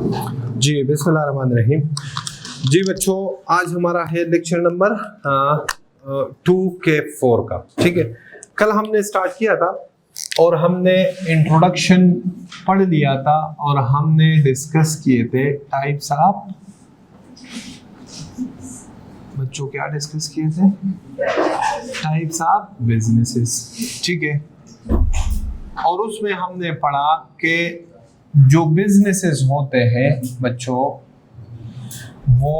जी बिस्मिल्लाहिर्रहमानिर्रहीम। जी बच्चों, आज हमारा है लेक्चर नंबर 2K4 का। ठीक है, कल हमने स्टार्ट किया था और हमने इंट्रोडक्शन पढ़ लिया था और हमने डिस्कस किए थे टाइप्स ऑफ, बच्चों क्या डिस्कस किए थे? Types of businesses. ठीक है, और उसमें हमने पढ़ा कि जो बिजनेसेस होते हैं बच्चों वो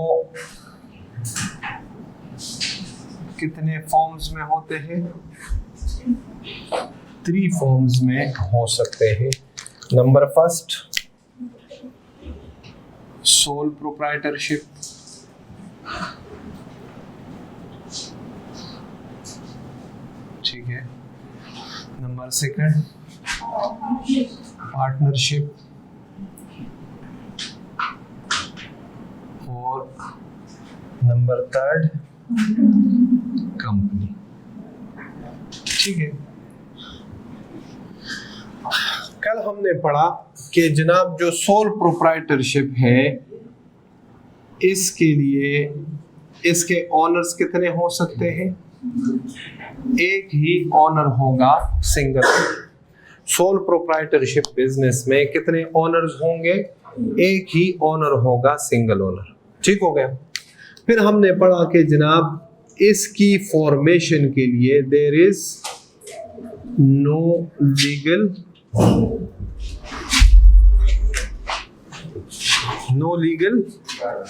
कितने फॉर्म्स में होते हैं? 3 फॉर्म्स में हो सकते हैं। Number first, sole proprietorship. ठीक है। Number second, partnership. और नंबर थर्ड, कंपनी। ठीक है, कल हमने पढ़ा कि जनाब जो सोल प्रोप्राइटरशिप है इसके लिए इसके ऑनर्स कितने हो सकते हैं? एक ही ऑनर होगा, सिंगल। सोल प्रोप्राइटरशिप बिजनेस में कितने ऑनर्स होंगे? एक ही ऑनर होगा, सिंगल ऑनर। ठीक हो गया। फिर हमने पढ़ा कि जनाब इसकी फॉर्मेशन के लिए there is no legal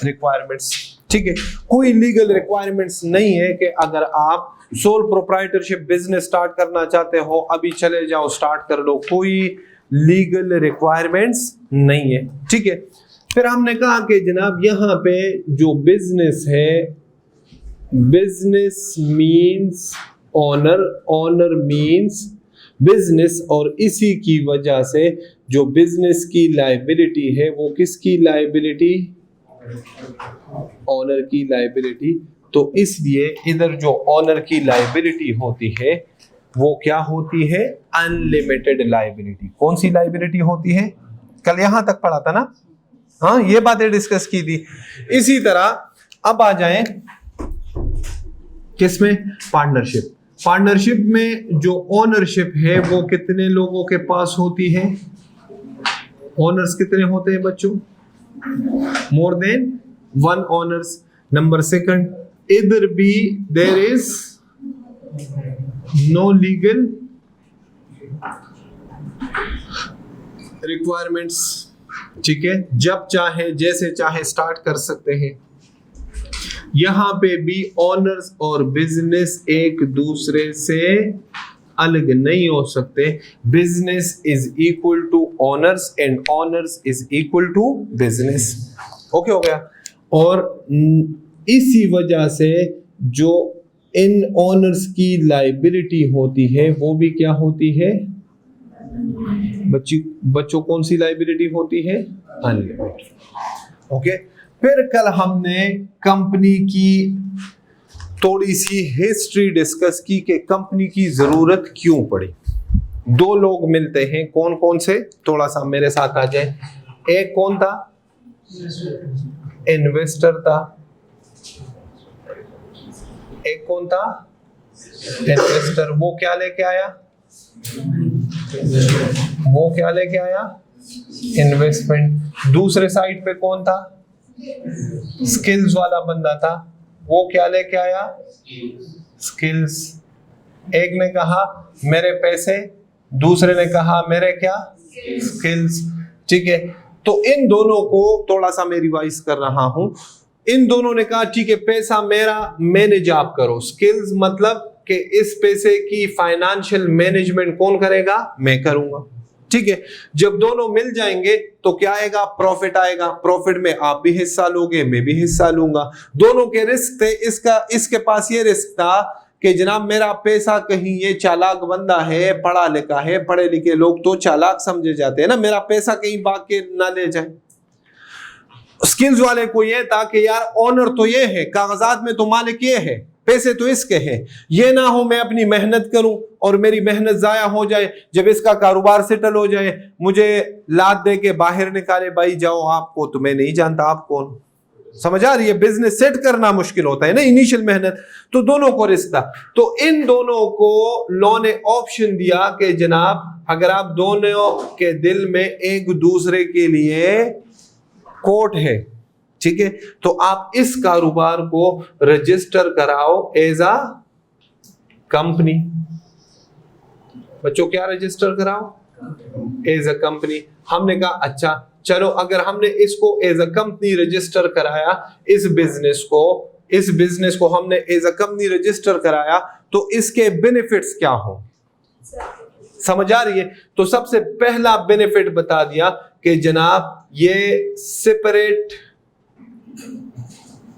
requirements. ठीक है, कोई लीगल रिक्वायरमेंट्स नहीं है कि अगर आप सोल प्रोप्राइटरशिप बिजनेस स्टार्ट करना चाहते हो अभी चले जाओ स्टार्ट कर लो, कोई लीगल रिक्वायरमेंट्स नहीं है। ठीक है, फिर हमने कहा कि जनाब यहाँ पे जो बिजनेस है, business means owner, owner means business, और इसी की वजह से जो बिजनेस की लायबिलिटी है वो किसकी लायबिलिटी? ऑनर की लायबिलिटी। तो इसलिए इधर जो ऑनर की लायबिलिटी होती है वो क्या होती है? Unlimited liability. कौन सी लायबिलिटी होती है? कल यहां तक पढ़ा था ना? हाँ, ये बातें डिस्कस की थी। इसी तरह अब आ जाएं किसमें? पार्टनरशिप। पार्टनरशिप में जो ओनरशिप है वो कितने लोगों के पास होती है? ओनर्स कितने होते हैं बच्चों? More than 1 owners. Number second, इधर भी there is no legal requirements. ठीक है, जब चाहे जैसे चाहे स्टार्ट कर सकते हैं। यहां पे भी ऑनर्स और बिजनेस एक दूसरे से अलग नहीं हो सकते। Business is equal to owners and owners is equal to business. Okay हो गया। और इसी वजह से जो इन ऑनर्स की लायबिलिटी होती है वो भी क्या होती है बच्चों? कौन सी लायबिलिटी होती है? अनलिमिटेड। ओके, फिर कल हमने कंपनी की थोड़ी सी हिस्ट्री डिस्कस की कि कंपनी की जरूरत क्यों पड़ी। 2 लोग मिलते हैं, कौन कौन से? थोड़ा सा मेरे साथ आ जाए। एक कौन था? इन्वेस्टर था। एक कौन था? इन्वेस्टर। वो क्या लेके आया? इन्वेस्टमेंट। दूसरे साइड पे कौन था? स्किल्स वाला बंदा था। वो क्या लेके आया? स्किल्स। एक ने कहा मेरे पैसे, दूसरे ने कहा मेरे क्या? स्किल्स। ठीक है, तो इन दोनों को थोड़ा सा मैं रिवाइज कर रहा हूं। इन दोनों ने कहा ठीक है पैसा मेरा, मैनेज आप करो। स्किल्स मतलब कि इस पैसे की फाइनेंशियल मैनेजमेंट कौन करेगा? मैं करूंगा। ठीक है, जब दोनों मिल जाएंगे तो क्या आएगा? प्रॉफिट आएगा। प्रॉफिट में आप भी हिस्सा लोगे, मैं भी हिस्सा लूंगा। दोनों के रिस्क थे। इसके पास ये रिस्क था कि जनाब मेरा पैसा कहीं, ये चालाक बंदा है, पढ़ा लिखा है, पढ़े लिखे लोग तो चालाक समझे जाते हैं ना, मेरा पैसा कहीं भाग के ना ले जाए। स्किल्स वाले को ये था कि यार ऑनर तो ये है, कागजात में तो मालिक ये है, पैसे तो इसके हैं, ये ना हो मैं अपनी मेहनत करूं और मेरी मेहनत जाया हो जाए, जब इसका कारोबार सेटल हो जाए मुझे लात दे के बाहर निकाले, भाई जाओ आपको तो मैं नहीं जानता आप कौन। समझ आ रही है? बिजनेस सेट करना मुश्किल होता है ना, इनिशियल मेहनत, तो दोनों को रिस्क था। तो इन दोनों को लॉ ने ऑप्शन दिया कि जनाब अगर आप दोनों के दिल में एक दूसरे के लिए कोर्ट है, ठीक है, तो आप इस कारोबार को रजिस्टर कराओ एज अ कंपनी। बच्चों क्या रजिस्टर कराओ? As a company. हमने कहा अच्छा चलो, अगर हमने इसको एज अ कंपनी रजिस्टर कराया, इस बिजनेस को हमने एज अ कंपनी रजिस्टर कराया, तो इसके बेनिफिट्स क्या हो? समझ आ रही है? तो सबसे पहला बेनिफिट बता दिया कि जनाब ये सेपरेट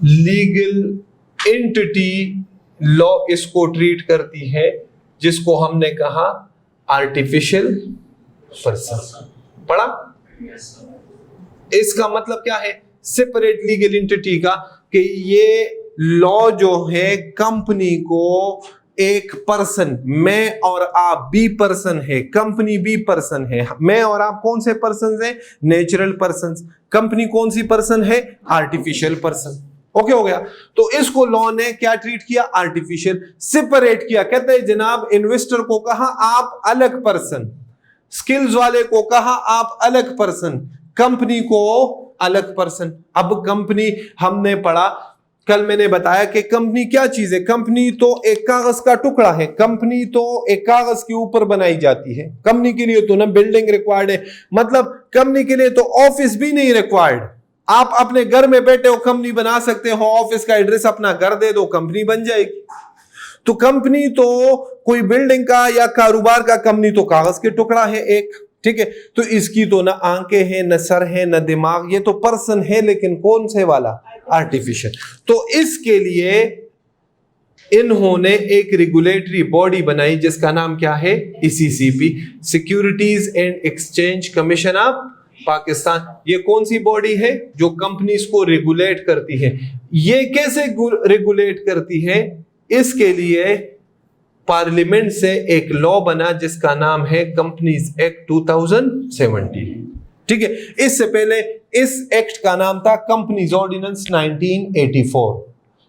लीगल एंटिटी लॉ इसको ट्रीट करती है, जिसको हमने कहा आर्टिफिशियल पर्सन। पढ़ा? इसका मतलब क्या है सेपरेट लीगल एंटिटी का? कि ये लॉ जो है कंपनी को एक पर्सन, मैं और आप बी पर्सन है, कंपनी बी पर्सन है, मैं और आप कौन से पर्सन है? Natural person. कंपनी कौन सी पर्सन है? Artificial person. ओके हो गया? तो इसको लॉ ने क्या ट्रीट किया? आर्टिफिशियल, सेपरेट किया। कहते हैं जनाब इन्वेस्टर को कहा आप अलग पर्सन, स्किल्स वाले को कहा आप अलग पर्सन, कंपनी को अलग पर्सन। अब कंपनी हमने पढ़ा, कल मैंने बताया कि कंपनी क्या चीज है? कंपनी तो एक कागज का टुकड़ा है, कंपनी तो एक कागज के ऊपर बनाई जाती है। कंपनी के लिए तो ना बिल्डिंग रिक्वायर्ड है, मतलब कंपनी के लिए तो ऑफिस भी नहीं रिक्वायर्ड। आप अपने घर में बैठे हो कंपनी बना सकते हो, ऑफिस का एड्रेस अपना घर दे दो, कंपनी बन जाएगी। तो कंपनी तो कोई बिल्डिंग का या कारोबार का, कंपनी तो कागज के टुकड़ा है एक, ठीक है। तो इसकी तो ना आंखें हैं, न सर है, न दिमाग, ये तो पर्सन है, लेकिन कौन से वाला? आर्टिफिशियल। तो इसके लिए इन्होंने एक रेगुलेटरी बॉडी बनाई जिसका नाम क्या है? CCP, securities and exchange commission of Pakistan. ये कौन सी बॉडी है? जो कंपनीज को रेगुलेट करती है। ये कैसे रेगुलेट करती है? इसके लिए पार्लियामेंट से एक लॉ बना जिसका नाम है कंपनीज एक्ट 2017, ठीक है। इससे पहले इस एक्ट का नाम था कंपनीज ऑर्डिनेंस 1984।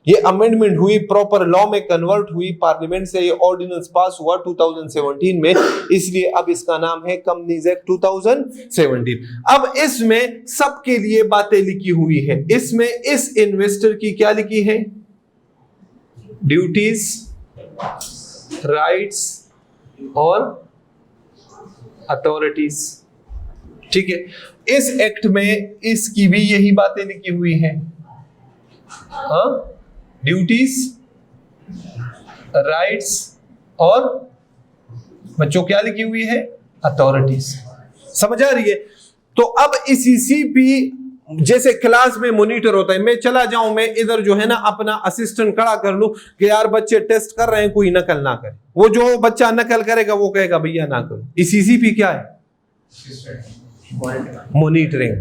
ये अमेंडमेंट हुई, प्रॉपर लॉ में कन्वर्ट हुई, पार्लियामेंट से ये ऑर्डिनेंस पास हुआ 2017 में, इसलिए अब इसका नाम है कंपनीज एक्ट 2017। अब इसमें सबके लिए बातें लिखी हुई है। इसमें इस इन्वेस्टर की क्या लिखी है? ड्यूटीज, राइट्स और अथॉरिटीज, ठीक है। इस एक्ट में इसकी भी यही बातें लिखी हुई है। ड्यूटीज, राइट्स और बच्चों क्या लिखी हुई है? अथॉरिटीज। समझ आ रही है? तो अब सीसीपी जैसे क्लास में मॉनिटर होता है, मैं चला जाऊं, मैं इधर जो है ना अपना असिस्टेंट खड़ा कर लूं कि यार बच्चे टेस्ट कर रहे हैं, कोई नकल ना करे। वो जो बच्चा नकल करेगा वो कहेगा भैया ना करो। सीसीपी क्या है? मॉनिटरिंग।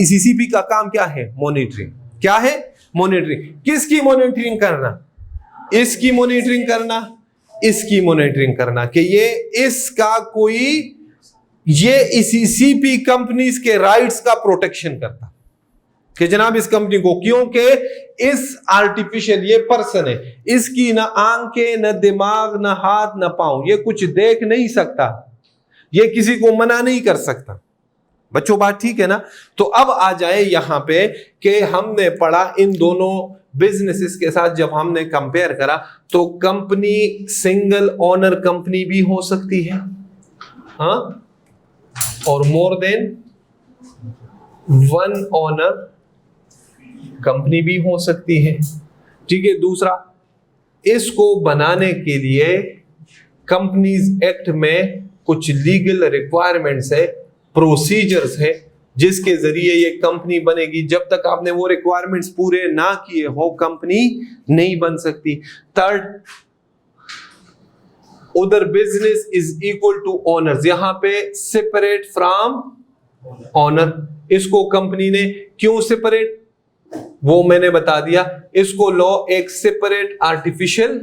सीसीपी का काम क्या है? मॉनिटरिंग। क्या है? मॉनिटरिंग। किसकी मॉनिटरिंग करना? इसकी मॉनिटरिंग करना, इसकी मॉनिटरिंग करना कि ये इसका कोई, ये सीसीपी कंपनीज के राइट्स का प्रोटेक्शन करता कि जनाब इस कंपनी को, क्योंकि इस आर्टिफिशियल ये पर्सन है, इसकी ना आंखें, न दिमाग, न हाथ, न पांव, ये कुछ देख नहीं सकता, ये किसी को मना नहीं कर सकता। बच्चों बात ठीक है ना? तो अब आ जाए यहां पे कि हमने पढ़ा इन दोनों बिजनेसेस के साथ जब हमने कंपेयर करा, तो कंपनी सिंगल ओनर कंपनी भी हो सकती है, हाँ, और more than one owner company भी हो सकती है, ठीक है। दूसरा, इसको बनाने के लिए कंपनीज एक्ट में कुछ लीगल रिक्वायरमेंट्स है, प्रोसीजर्स है, जिसके जरिए ये कंपनी बनेगी। जब तक आपने वो रिक्वायरमेंट्स पूरे ना किए हो, कंपनी नहीं बन सकती। थर्ड, उधर business is equal to owners, यहां पे सेपरेट फ्रॉम ओनर। इसको कंपनी ने क्यों सेपरेट वो मैंने बता दिया। इसको लॉ एक सेपरेट आर्टिफिशियल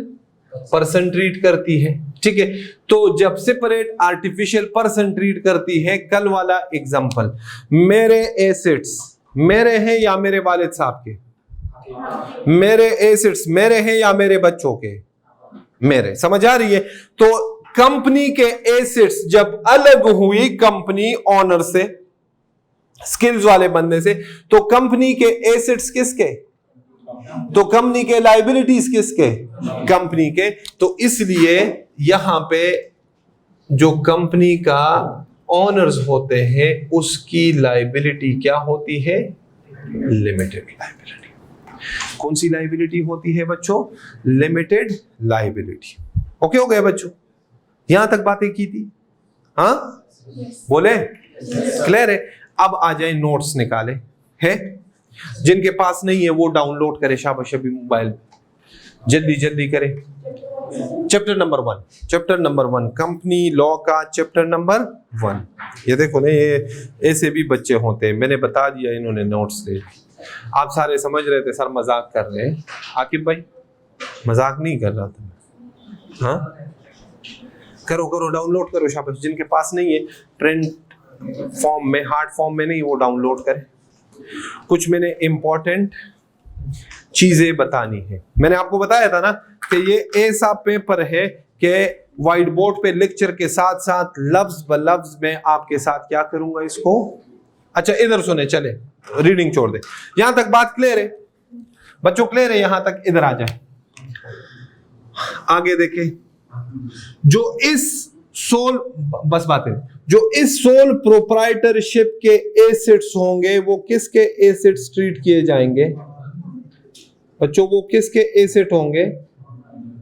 पर्सन ट्रीट करती है, ठीक है। तो जब सेपरेट आर्टिफिशियल पर्सन ट्रीट करती है, कल वाला एग्जांपल, मेरे एसेट्स मेरे हैं या मेरे वालिद साहब के, मेरे एसेट्स मेरे हैं या मेरे बच्चों के, मेरे, समझ आ रही है। तो कंपनी के एसेट्स जब अलग हुई कंपनी ओनर से, स्किल्स वाले बंदे से, तो कंपनी के एसेट्स किसके, तो कंपनी के लायबिलिटीज किसके, कंपनी के। तो इसलिए यहां पे जो कंपनी का ओनर्स होते हैं उसकी लायबिलिटी क्या होती है, लिमिटेड लायबिलिटी। कौन सी लायबिलिटी होती है बच्चों, लिमिटेड लायबिलिटी। ओके हो गया बच्चों, यहां तक बातें की थी, हाँ बोले, क्लियर है। अब आ जाए नोट्स निकाले, है जिनके पास नहीं है वो डाउनलोड करे शाबाश अभी मोबाइल, जल्दी जल्दी करे। Chapter number 1, chapter number 1 company law का चैप्टर नंबर 1। ये देखो ना, ये ऐसे भी बच्चे होते हैं, मैंने बता दिया, इन्होंने नोट्स ले, आप सारे समझ रहे थे सर मजाक कर रहे हैं। आकिब भाई मजाक नहीं कर रहा था, हाँ करो करो डाउनलोड करो शाबाश। जिनके पास नहीं है प्रिंट फॉर्म में, हार्ड फॉर्म में नहीं, वो डाउनलोड करें। कुछ मैंने इंपॉर्टेंट चीजें बतानी है। मैंने आपको बताया था ना कि ये ऐसा पेपर है कि व्हाइट बोर्ड पे लेक्चर के साथ साथ लफ्ज ब लफ्ज में आपके साथ क्या करूंगा इसको। अच्छा इधर सुने, चले रीडिंग छोड़ दे, यहां तक बात क्लियर है बच्चों, क्लियर है यहां तक। इधर आ जाए, आगे देखे, जो इस सोल, बस बात है, जो इस सोल प्रोप्राइटरशिप के एसेट्स होंगे वो किसके एसेट्स ट्रीट किए जाएंगे बच्चों, वो किसके एसेट होंगे,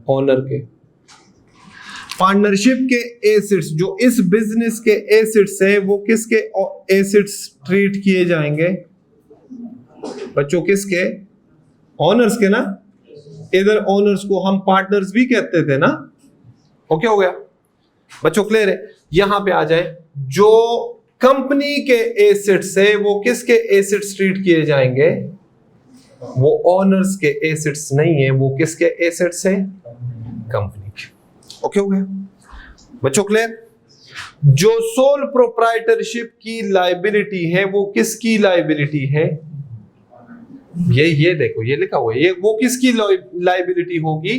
ओनर के। पार्टनरशिप के एसेट्स, जो इस बिजनेस के एसेट्स हैं वो किसके एसेट्स ट्रीट किए जाएंगे बच्चों, किसके, ओनर्स के ना। इधर ओनर्स को हम पार्टनर्स भी कहते थे ना। ओके हो गया बच्चों, क्लियर है। यहां पे आ जाए, जो कंपनी के एसेट्स है वो किसके एसेट्स ट्रीट किए जाएंगे, वो ओनर्स के एसेट्स नहीं है, वो किसके एसेट्स है, कंपनी के। ओके हो गया बच्चों, क्लियर। जो सोल प्रोप्राइटरशिप की लायबिलिटी है वो किसकी लायबिलिटी है, ये देखो ये लिखा हुआ है, ये वो किसकी लायबिलिटी होगी,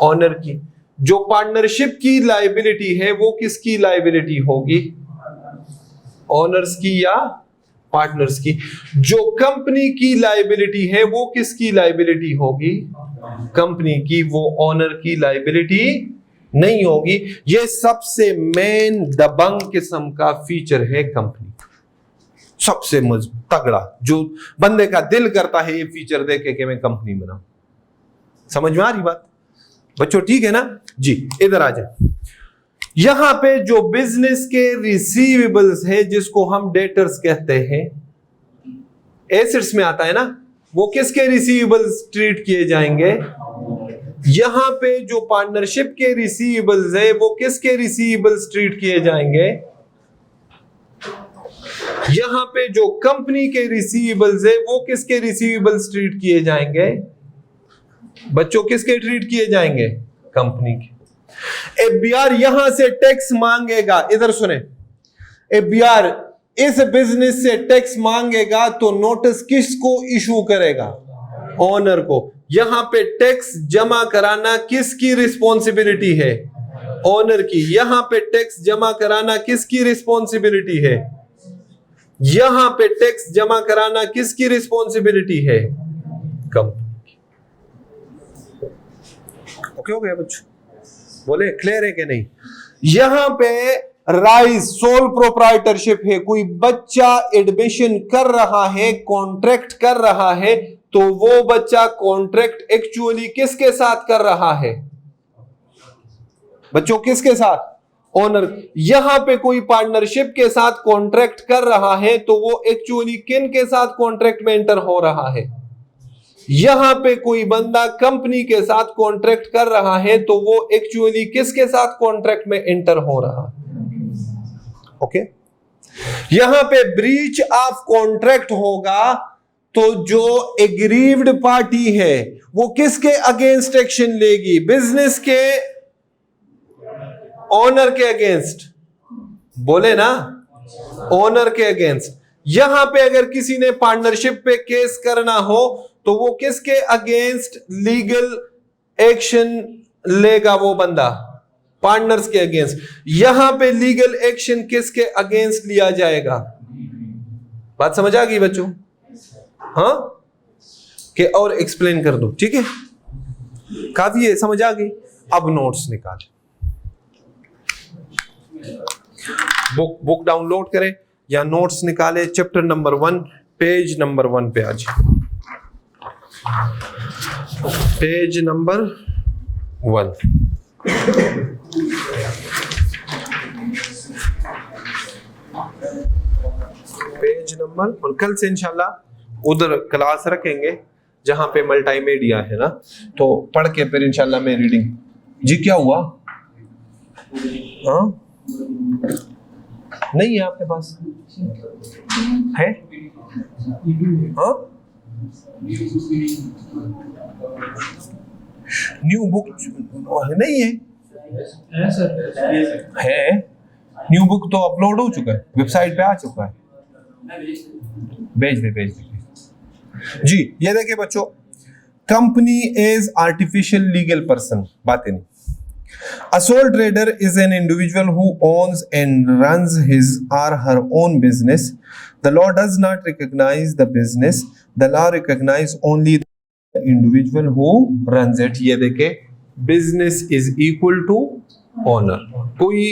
ओनर की। जो पार्टनरशिप की लायबिलिटी है वो किसकी लायबिलिटी होगी, ओनर्स की या पार्टनर्स की। जो कंपनी की लायबिलिटी है वो किसकी लायबिलिटी होगी, कंपनी की, वो ओनर की लायबिलिटी नहीं होगी। ये सबसे मेन दबंग किस्म का फीचर है कंपनी, सबसे तगड़ा, जो बंदे का दिल करता है ये फीचर देखे कि मैं कंपनी बनाऊं। समझ में आ रही बात बच्चों, ठीक है ना जी। इधर आ जाए, यहां पे जो बिजनेस के रिसीवेबल्स है जिसको हम डेटर्स कहते हैं, एसेट्स में आता है ना, वो किसके रिसीवेबल्स ट्रीट किए जाएंगे। यहां पे जो पार्टनरशिप के रिसीवेबल्स है वो किसके रिसीवेबल्स ट्रीट किए जाएंगे। यहां पे जो कंपनी के रिसीवेबल्स है वो किसके रिसीवेबल्स ट्रीट किए जाएंगे बच्चों, किसके ट्रीट किए जाएंगे, कंपनी के। एफबीआर यहां से टैक्स मांगेगा, इधर सुने, एफबीआर इस बिजनेस से टैक्स मांगेगा तो नोटिस किसको इशू करेगा, ओनर को। यहां पे टैक्स जमा कराना किसकी रिस्पॉन्सिबिलिटी है, ओनर की। यहां पे टैक्स जमा कराना किसकी रिस्पॉन्सिबिलिटी है, यहां पे टैक्स जमा कराना किसकी रिस्पॉन्सिबिलिटी है, कंपनी। ओके हो गया बच्चों, बोले क्लियर है कि नहीं। यहां पे राइज सोल प्रोप्राइटरशिप है, कोई बच्चा एडमिशन कर रहा है, कॉन्ट्रैक्ट कर रहा है, तो वो बच्चा कॉन्ट्रैक्ट एक्चुअली किसके साथ कर रहा है बच्चों, किसके साथ, ओनर। यहां पे कोई पार्टनरशिप के साथ कॉन्ट्रैक्ट कर रहा है तो वो एक्चुअली किन के साथ कॉन्ट्रैक्ट में एंटर हो रहा है। यहां पे कोई बंदा कंपनी के साथ कॉन्ट्रैक्ट कर रहा है तो वो एक्चुअली किसके साथ कॉन्ट्रैक्ट में एंटर हो रहा है। ओके, यहां पे ब्रीच ऑफ कॉन्ट्रैक्ट होगा तो जो एग्रीव्ड पार्टी है वो किसके अगेंस्ट एक्शन लेगी? बिजनेस के ओनर के अगेंस्ट, बोले ना, ओनर के अगेंस्ट। यहां पे अगर किसी ने पार्टनरशिप पे केस करना हो तो वो किसके अगेंस्ट लीगल एक्शन लेगा? वो बंदा पार्टनर्स के अगेंस्ट। यहां पे लीगल एक्शन किसके अगेंस्ट लिया जाएगा? बात समझ आ गई बच्चों? हाँ कि और एक्सप्लेन कर दो, ठीक है? काफी है, समझ आ गई। अब नोट्स निकाल, बुक डाउनलोड करें या नोट्स निकाले। चैप्टर नंबर 1 पेज नंबर 1 पे आज, पेज नंबर 1। पेज नंबर, और कल से इंशाल्लाह उधर क्लास रखेंगे जहां पे मल्टीमीडिया है ना, तो पढ़ के फिर इंशाल्लाह मैं रीडिंग। जी क्या हुआ? हाँ नहीं है आपके पास? है? हाँ न्यू बुक नहीं है? है न्यू बुक तो अपलोड हो चुका है, वेबसाइट पे आ चुका है। भेज दे जी। ये देखिए बच्चों, company is artificial legal person, बातें नहीं। A sole trader is an individual who owns and runs his or her own business. The law does not recognize the business. The law recognizes only the individual who runs it. ये देखे, business is equal to owner. कोई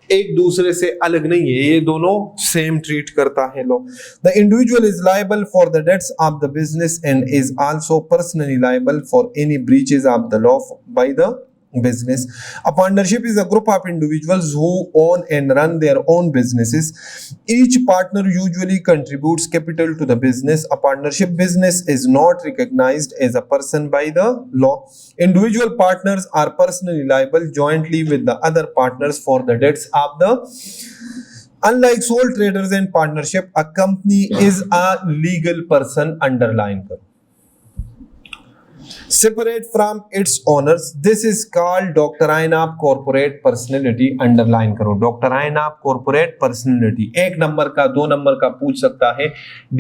एक दूसरे से अलग नहीं है, ये दोनों सेम ट्रीट करता है law. The individual is liable for the debts of the business and is also personally liable for any breaches of the law by the business. A partnership is a group of individuals who own and run their own businesses. Each partner usually contributes capital to the business. A partnership business is not recognized as a person by the law. Individual partners are personally liable jointly with the other partners for the debts of the. Unlike sole traders and partnership, a company is a legal person. Underline करो. Separate from its owners. This is called doctrine of corporate personality. Underline करो, doctrine of corporate personality। 1 number का 2 number का पूछ सकता है।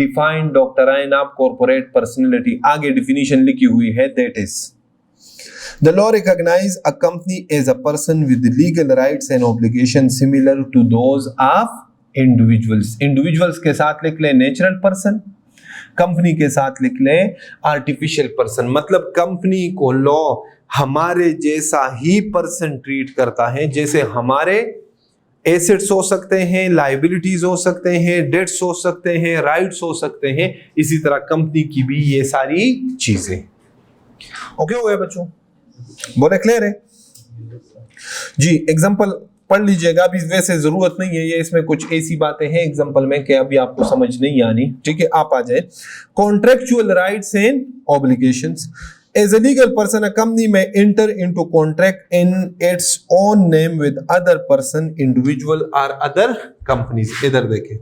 Define doctrine of corporate personality। आगे definition लिखी हुई है, that is the law recognizes a company as a person with legal rights and obligations similar to those of individuals। individuals के साथ लिख ले natural person, कंपनी के साथ लिख लें आर्टिफिशियल पर्सन। मतलब कंपनी को लॉ हमारे जैसा ही पर्सन ट्रीट करता है, जैसे हमारे एसेट्स हो सकते हैं, लायबिलिटीज हो सकते हैं, डेट्स हो सकते हैं, राइट्स हो सकते हैं, इसी तरह कंपनी की भी ये सारी चीजें। ओके हो गया बच्चों? बोले क्लियर है जी? एग्जांपल पढ़ लीजिएगा, अभी वैसे जरूरत नहीं है, ये इसमें कुछ ऐसी बातें हैं एग्जांपल में कि अभी आपको समझ नहीं आनी, ठीक है? आप आ जाए। Contractual rights and obligations. As a legal person a company may enter into contract in its own name with other person, individual और अदर कंपनीज। इधर देखें,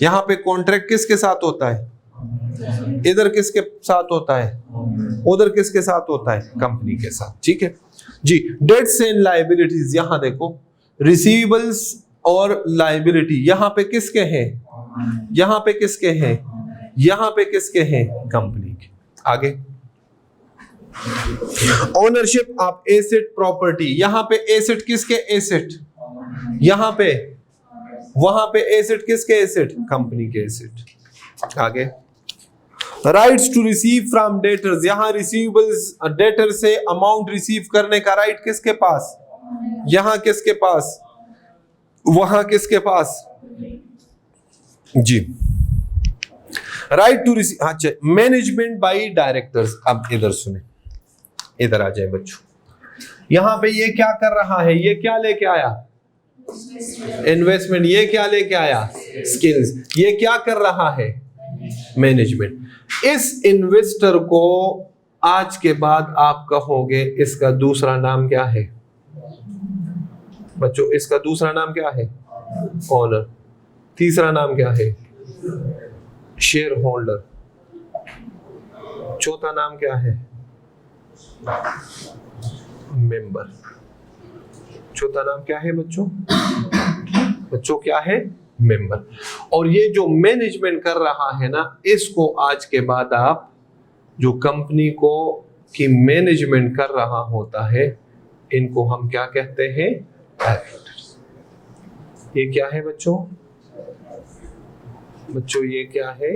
यहां पे कॉन्ट्रैक्ट किसके साथ होता है? इधर किसके साथ होता है? उधर किसके साथ होता है? कंपनी के साथ, ठीक है जी। डेट्स एंड लायबिलिटीज, यहां देखो रिसीवेबल्स और लायबिलिटी यहां पे किसके हैं? यहां पे किसके हैं? यहां पे किसके हैं? कंपनी के। आगे ओनरशिप ऑफ एसेट प्रॉपर्टी, यहां पे एसेट किसके? एसेट। यहां पे, वहां पे एसेट किसके? एसेट, कंपनी के एसेट। आगे rights to receive from debtors, यहां रिसीवेबल्स डेटर से अमाउंट रिसीव करने का राइट किसके पास? यहां किसके पास? वहां किसके पास? जी। राइट टू रिसीव, अच्छा, मैनेजमेंट बाय डायरेक्टर्स। अब इधर सुने, इधर आ जाए बच्चों। यहां पे ये क्या कर रहा है? ये क्या लेके आया? इन्वेस्टमेंट। ये क्या लेके आया? स्किल्स। ये क्या कर रहा है? मैनेजमेंट। इस इन्वेस्टर को आज के बाद आप कहोगे इसका दूसरा नाम क्या है बच्चों? इसका दूसरा नाम क्या है? ओनर। तीसरा नाम क्या है? Share holder. चौथा नाम क्या है? मेंबर। चौथा नाम क्या है बच्चों? बच्चों क्या है? मेंबर। और ये जो मैनेजमेंट कर रहा है ना, इसको आज के बाद आप जो कंपनी को की मैनेजमेंट कर रहा होता है, इनको हम क्या कहते हैं? डायरेक्टर्स। ये क्या है बच्चों? बच्चों ये क्या है?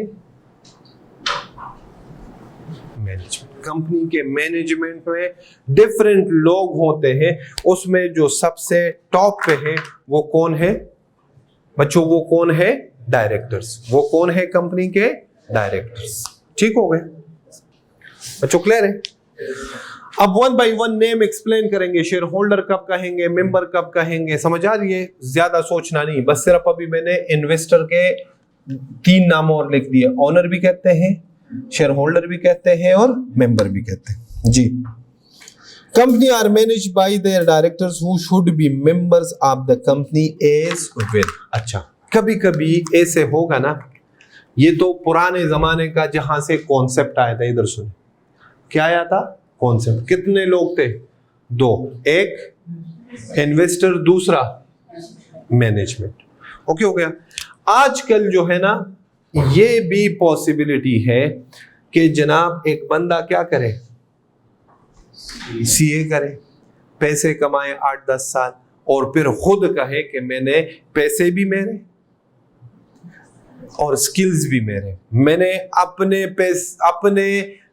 मैनेजमेंट। कंपनी के मैनेजमेंट में डिफरेंट लोग होते हैं, उसमें जो सबसे टॉप पे है वो कौन है बच्चों? वो कौन है? डायरेक्टर्स। वो कौन है? कंपनी के डायरेक्टर्स। ठीक हो गए बच्चों? क्लियर है? अब one by one name explain करेंगे। शेयर होल्डर कब कहेंगे, मेंबर कब कहेंगे, समझ आ रही है? ज्यादा सोचना नहीं, बस सिर्फ अभी मैंने इन्वेस्टर के 3 नाम और लिख दिए। ऑनर भी कहते हैं, शेयर होल्डर भी कहते हैं और मेंबर भी कहते हैं जी। Company are managed by their directors who should be members of the company as well. अच्छा, कभी कभी ऐसे होगा ना, ये तो पुराने जमाने का जहां से कॉन्सेप्ट आया था। इधर सुनिए, क्या आया था कॉन्सेप्ट? कितने लोग थे? 2, एक इन्वेस्टर, दूसरा मैनेजमेंट। ओके हो गया। आजकल जो है ना, ये भी पॉसिबिलिटी है कि जनाब एक बंदा क्या करे? सीए करे, पैसे कमाए 8-10 साल और फिर खुद कहे कि मैंने पैसे भी मेरे और स्किल्स भी मेरे, मैंने अपने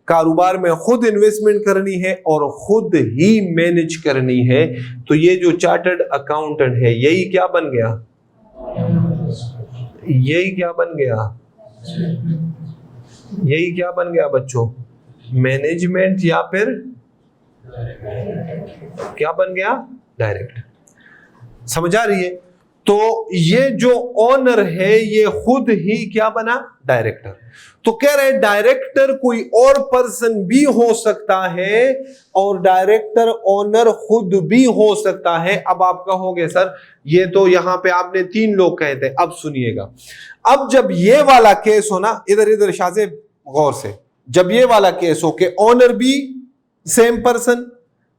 कारोबार में खुद इन्वेस्टमेंट करनी है और खुद ही मैनेज करनी है। तो ये जो चार्टर्ड अकाउंटेंट है, यही क्या बन गया? यही क्या बन गया? यही क्या बन गया बच्चों? मैनेजमेंट या फिर क्या बन गया? डायरेक्टर। समझ आ रही है? तो ये जो ओनर है ये खुद ही क्या बना? डायरेक्टर। तो कह रहे डायरेक्टर कोई और पर्सन भी हो सकता है और डायरेक्टर ओनर खुद भी हो सकता है। अब आप कहोगे सर ये तो यहां पे आपने 3 लोग कहे थे। अब सुनिएगा, अब जब ये वाला केस हो ना, इधर शाहजेब गौर से, जब ये वाला केस हो कि ओनर भी सेम पर्सन,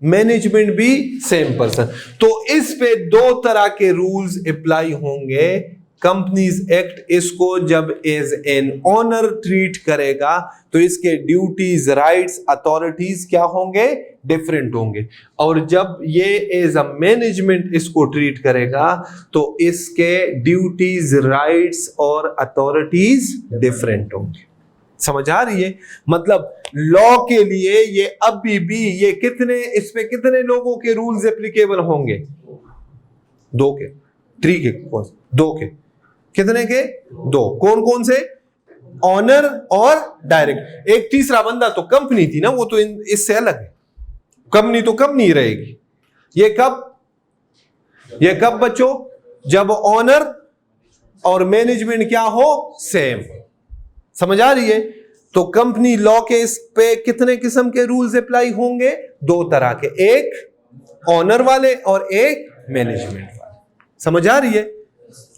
मैनेजमेंट भी सेम पर्सन, तो इस पे 2 तरह के रूल्स अप्लाई होंगे। कंपनीज एक्ट इसको जब एज एन ओनर ट्रीट करेगा तो इसके ड्यूटीज, राइट्स, अथॉरिटीज क्या होंगे? डिफरेंट होंगे। और जब ये एज अ मैनेजमेंट इसको ट्रीट करेगा तो इसके ड्यूटीज, राइट्स और अथॉरिटीज डिफरेंट होंगे। समझ आ रही है? मतलब लॉ के लिए ये अभी भी ये इस पे कितने लोगों के रूल्स एप्लीकेबल होंगे? 2 के, 3 के, 2 के। कितने के? 2। कौन कौन से? ऑनर और डायरेक्ट। एक तीसरा बंदा तो कंपनी थी ना, वो तो इससे अलग है। कंपनी तो कंपनी रहेगी। ये कब बच्चों? जब ऑनर और मैनेजमेंट क्या हो? सेम। समझ आ रही है? तो कंपनी लॉ के इस पे कितने किस्म के रूल्स अप्लाई होंगे? 2 तरह के, एक ऑनर वाले और एक मैनेजमेंट वाले। समझ आ रही है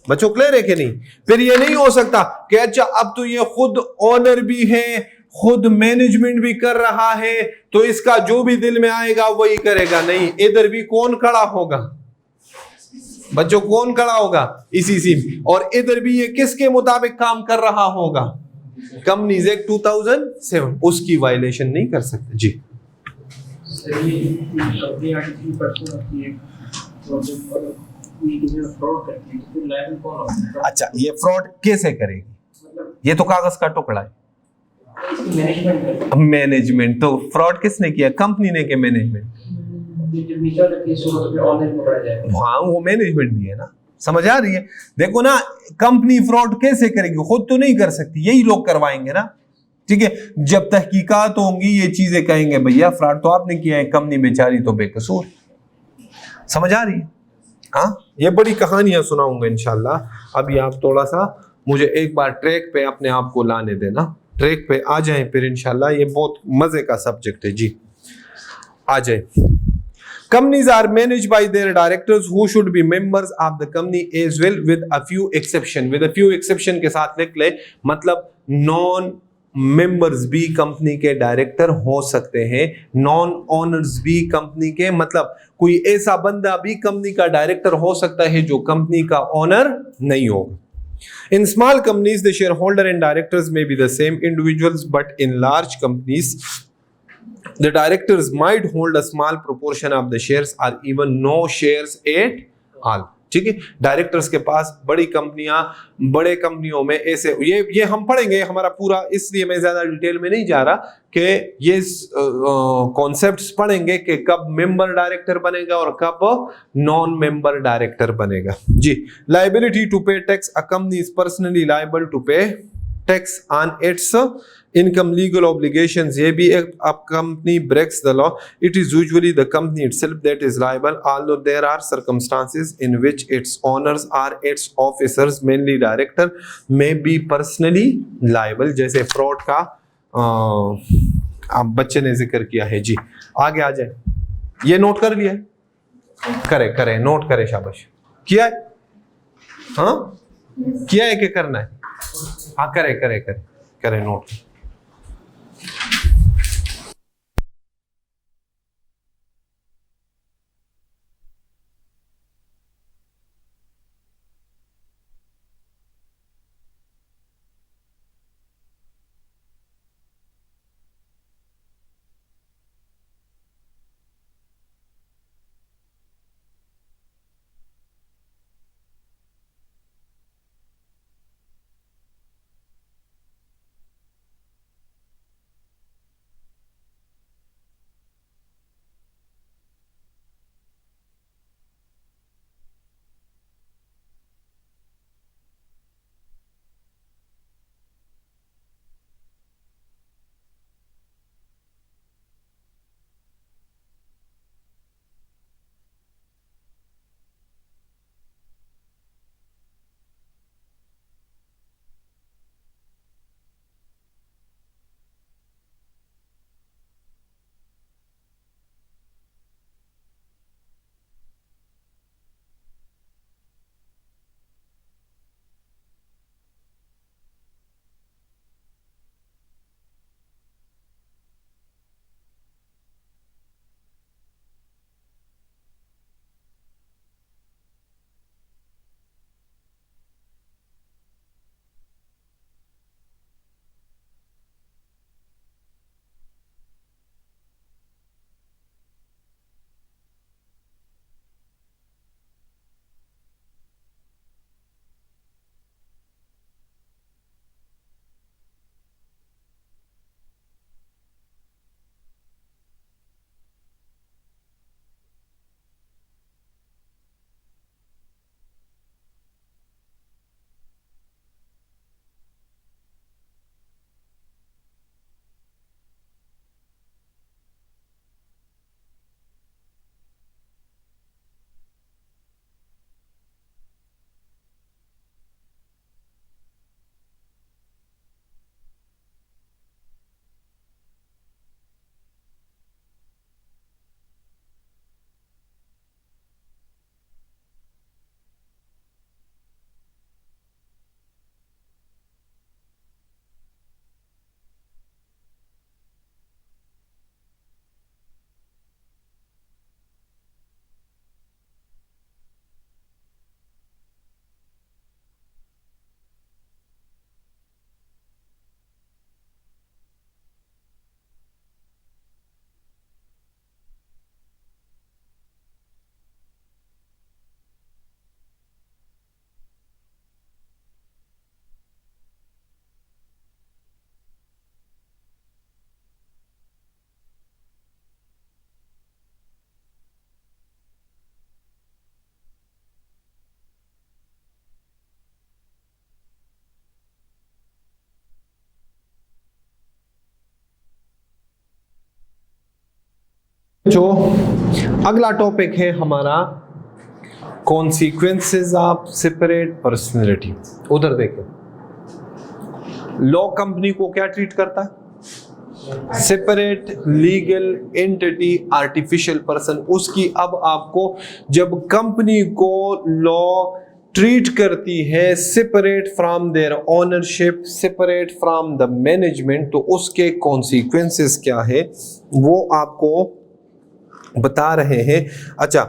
बच्चों? क्लियर है कि नहीं? फिर ये नहीं हो सकता कि अच्छा अब तो ये खुद ऑनर भी है, खुद मैनेजमेंट भी कर रहा है, तो इसका जो भी दिल में आएगा वही करेगा। नहीं, इधर भी कौन खड़ा होगा बच्चों? कौन खड़ा होगा? इसी सी। और इधर भी ये किसके मुताबिक काम कर रहा होगा? कंपनीज एक्ट 2007, उसकी वायलेशन नहीं कर सकते जी। अच्छा, ये फ्रॉड कैसे करेगी? ये तो कागज का टुकड़ा है। मैनेजमेंट तो फ्रॉड किसने किया? कंपनी ने। के मैनेजमेंट, हाँ वो मैनेजमेंट भी है ना। समझ आ रही है? देखो ना, कंपनी फ्रॉड कैसे करेगी? खुद तो नहीं कर सकती, यही लोग करवाएंगे ना। ठीक है, जब तहकीकात होंगी ये चीजें कहेंगे भैया फ्रॉड तो आपने किया है, कंपनी बेचारी तो बेकसूर। समझ आ रही है? हाँ, ये बड़ी कहानियां सुनाऊंगा इंशाल्लाह। अभी आप थोड़ा सा मुझे एक बार ट्रैक पे अपने आप को लाने देना, ट्रैक पे आ जाएं फिर इंशाल्लाह। ये बहुत मजे का सब्जेक्ट है जी, आ जाए। Companies are managed by their directors who should be members of the company as well with a few exception। with a few exception के साथ लिख ले, मतलब नॉन मेंबर्स भी कंपनी के डायरेक्टर हो सकते हैं, नॉन ओनर्स भी कंपनी के, मतलब कोई ऐसा बंदा भी कंपनी का डायरेक्टर हो सकता है जो कंपनी का ओनर नहीं होगा। In small companies, the shareholder and directors may be the same individuals, but in large companies, the directors might hold a small proportion of the shares or even no shares at all. ठीक है, directors के पास बड़ी कंपनियां, बड़े कंपनियों में ऐसे ये हम पढ़ेंगे, हमारा पूरा, इसलिए मैं ज्यादा डिटेल में नहीं जा रहा कि ये कॉन्सेप्ट्स पढ़ेंगे कि कब मेंबर डायरेक्टर बनेगा और कब नॉन मेंबर डायरेक्टर बनेगा। जी, liability to pay tax, a company is personally liable to pay tax on its income, legal obligations. ये भी एक company breaks the law, it is usually the company itself that is liable, although there are circumstances in which its owners or its officers, mainly director, may be personally liable, जैसे fraud का आप बच्चे ने जिक्र किया है। जी, आगे आ जाए, ये नोट कर लिया है? करे नोट करे, शाबाश, किया है? हाँ, किया है कि करना है? हाँ, करे नोट। जो अगला टॉपिक है हमारा, कॉन्सिक्वेंसेस ऑफ सेपरेट पर्सनैलिटी। उधर देखें, लॉ कंपनी को क्या ट्रीट करता है? Separate legal entity, artificial person. उसकी अब आपको, जब कंपनी को लॉ ट्रीट करती है separate from their ownership, separate from the management, तो उसके कॉन्सिक्वेंसेस क्या है वो आपको बता रहे हैं। अच्छा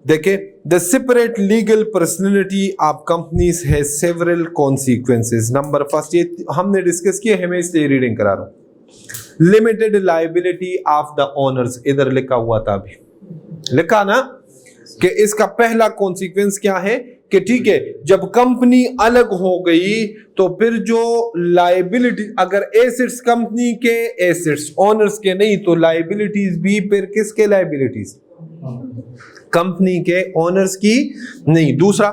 देखिए, the separate legal personality of companies है सेवरल कॉन्सिक्वेंसेस। नंबर फर्स्ट, ये हमने डिस्कस किया है, मैं इसलिए रीडिंग करा रहा हूं। Limited liability of the owners, इधर लिखा हुआ था, अभी लिखा ना कि इसका पहला कॉन्सिक्वेंस क्या है कि ठीक है, जब कंपनी अलग हो गई तो फिर जो लायबिलिटी, अगर एसेट्स कंपनी के एसेट्स, ओनर्स के नहीं, तो लायबिलिटीज भी फिर किसके लायबिलिटीज? कंपनी के, ओनर्स की नहीं। दूसरा,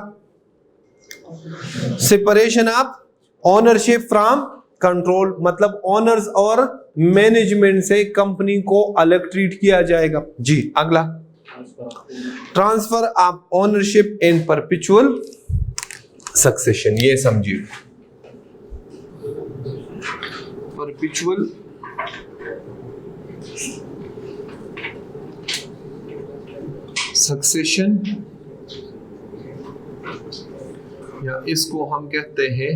separation of ownership from control, मतलब ओनर्स और मैनेजमेंट से कंपनी को अलग ट्रीट किया जाएगा। जी अगला, transfer of ownership in perpetual succession, ये समझिए, परपेचुअल सक्सेशन, या इसको हम कहते हैं